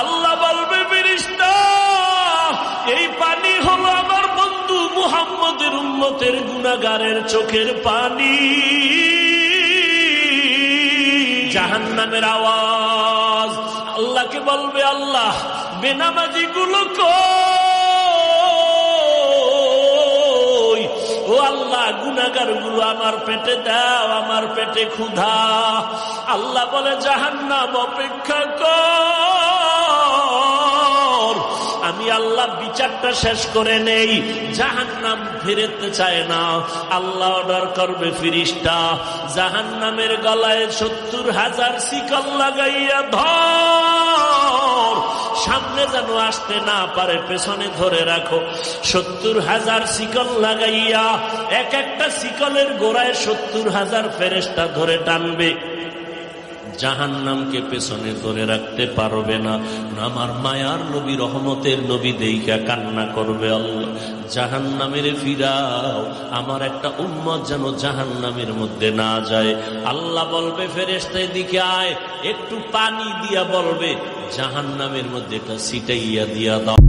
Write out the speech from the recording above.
আল্লাহ বলবে ফেরেশতা, এই পানি হলো আমার বন্ধু মুহাম্মদের উম্মতের গুনাহগারের চোখের পানি। জাহান্নামের আওয়াজ। আল্লাহকে বলবে, আল্লাহ বেনামাজি গুলো কই? ও আল্লাহ, গুনাহগার গুলো আমার পেটে দাও, আমার পেটে ক্ষুধা। আল্লাহ বলে, জাহান্নাম অপেক্ষা কর, আমি আল্লাহ বিচারটা শেষ করে নেই। জাহান্নাম ফিরতে চায় না। আল্লাহ অর্ডার করবে, ফেরেশতা জাহান্নামের গলায় 70,000 শিকল লাগাইয়া ধর, সামনে যেন আসতে না পারে, পেছনে ধরে রাখো। 70,000 শিকল লাগাইয়া এক একটা শিকলের গোড়ায় 70,000 ফেরেশতা ধরে টানবে। জাহান্নামকে পেছনে ধরে রাখতে পারবে না। আমার মায়ার নবী, রহমতের নবী দেইখা কান্না করবে, আল্লাহ জাহান্নামের ফিরাও, আমার একটা উম্মত যেন জাহান্নামের মধ্যে না যায়। আল্লাহ বলবে, ফেরেশতা এদিকে আয়, একটু পানি দিয়া বলবে জাহান্নামের মধ্যে এটা ছিটাইয়া দিয়া দাও।